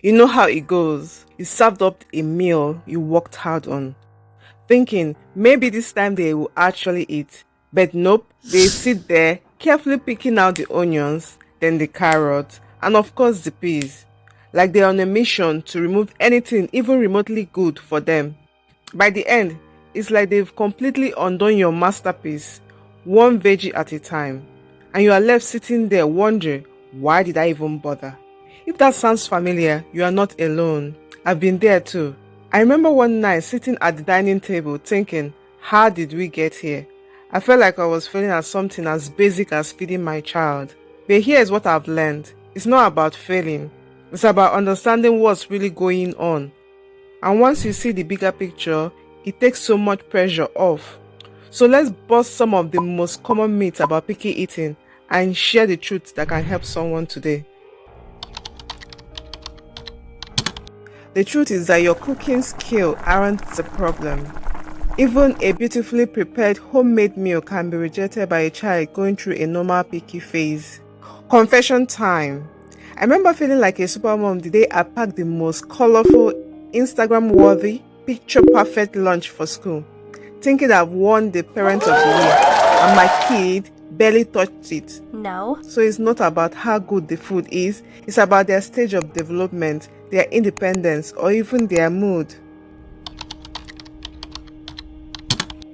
You know how it goes. You served up a meal you worked hard on, thinking maybe this time they will actually eat. But nope, they sit there carefully picking out the onions, then the carrots, and of course the peas. Like they're on a mission to remove anything even remotely good for them. By the end, it's like they've completely undone your masterpiece, one veggie at a time. And you are left sitting there wondering, why did I even bother? If that sounds familiar, you are not alone. I've been there too. I remember one night sitting at the dining table thinking, how did we get here? I felt like I was failing at something as basic as feeding my child. But here's what I've learned. It's not about failing. It's about understanding what's really going on. And once you see the bigger picture, it takes so much pressure off. So let's bust some of the most common myths about picky eating and share the truth that can help someone today. The truth is that your cooking skill aren't the problem. Even a beautifully prepared homemade meal can be rejected by a child going through a normal picky phase. Confession time. I remember feeling like a supermom the day I packed the most colorful, Instagram-worthy, picture-perfect lunch for school, thinking I've won the parent of the year, and my kid barely touched it. No. So it's not about how good the food is, it's about their stage of development, their independence, or even their mood.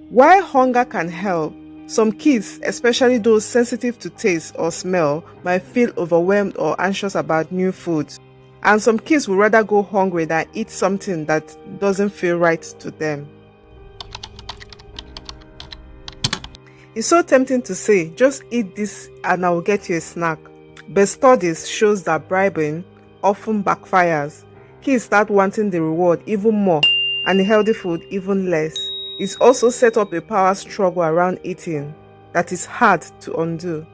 While hunger can help, some kids, especially those sensitive to taste or smell, might feel overwhelmed or anxious about new foods. And some kids would rather go hungry than eat something that doesn't feel right to them. It's so tempting to say, just eat this and I will get you a snack. But studies shows that bribing often backfires. Kids start wanting the reward even more and the healthy food even less. It's also set up a power struggle around eating that is hard to undo.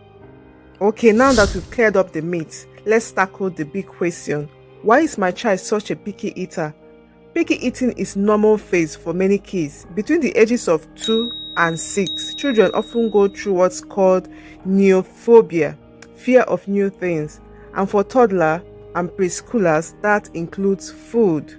Okay, now that we've cleared up the myths, let's tackle the big question. Why is my child such a picky eater? Picky eating is normal phase for many kids. Between the ages of 2 and 6, children often go through what's called neophobia, fear of new things. And for toddler and preschoolers, that includes food.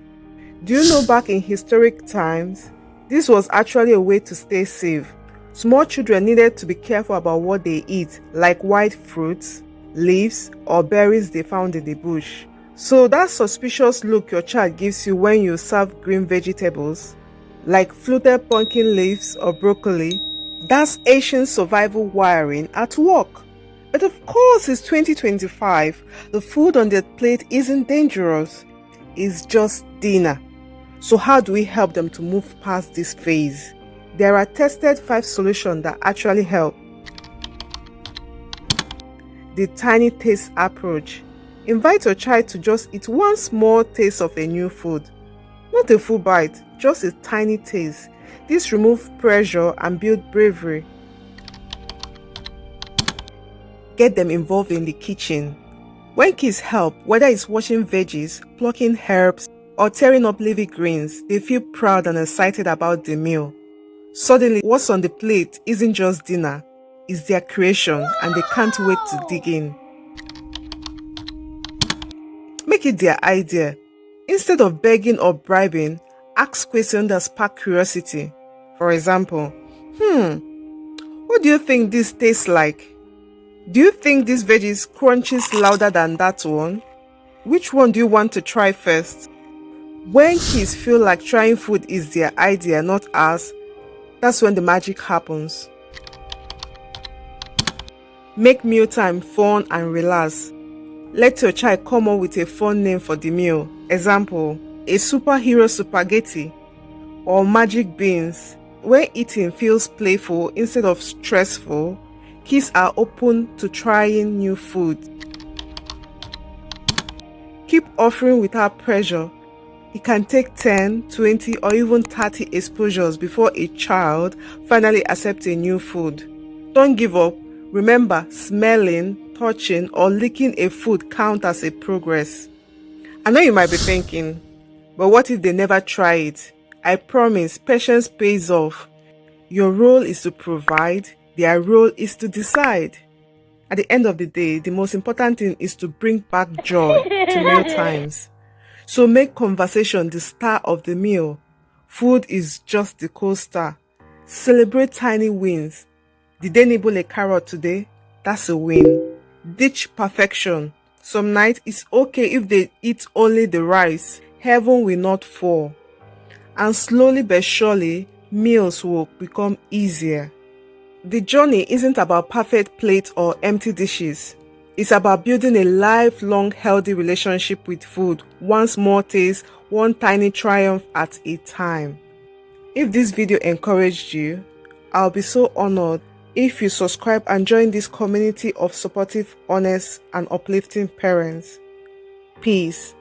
Do you know back in historic times, this was actually a way to stay safe. Small children needed to be careful about what they eat, like wild fruits, leaves, or berries they found in the bush. So that suspicious look your child gives you when you serve green vegetables, like fluted pumpkin leaves or broccoli, that's ancient survival wiring at work. But of course, it's 2025. The food on their plate isn't dangerous. It's just dinner. So how do we help them to move past this phase? There are tested 5 solutions that actually help. The tiny taste approach. Invite your child to just eat one small taste of a new food. Not a full bite, just a tiny taste. This removes pressure and builds bravery. Get them involved in the kitchen. When kids help, whether it's washing veggies, plucking herbs, or tearing up leafy greens, they feel proud and excited about the meal. Suddenly, what's on the plate isn't just dinner, it's their creation and they can't wait to dig in. Make it their idea. Instead of begging or bribing, ask questions that spark curiosity. For example, what do you think this tastes like? Do you think this veggie crunches louder than that one? Which one do you want to try first? When kids feel like trying food is their idea, not ours, that's when the magic happens. Make mealtime fun and relax. Let your child come up with a fun name for the meal. Example, a superhero spaghetti or magic beans. When eating feels playful instead of stressful, kids are open to trying new food. Keep offering without pressure. It can take 10, 20, or even 30 exposures before a child finally accepts a new food. Don't give up. Remember, smelling, touching, or licking a food count as a progress. I know you might be thinking, but what if they never try it? I promise, patience pays off. Your role is to provide, their role is to decide. At the end of the day, the most important thing is to bring back joy to meal times. So make conversation the star of the meal. Food is just the co-star. Celebrate tiny wins. Did they nibble a carrot today? That's a win. Ditch perfection. Some nights it's okay if they eat only the rice. Heaven will not fall. And slowly but surely, meals will become easier. The journey isn't about perfect plates or empty dishes. It's about building a lifelong healthy relationship with food, one small taste, one tiny triumph at a time. If this video encouraged you, I'll be so honored if you subscribe and join this community of supportive, honest, and uplifting parents. Peace.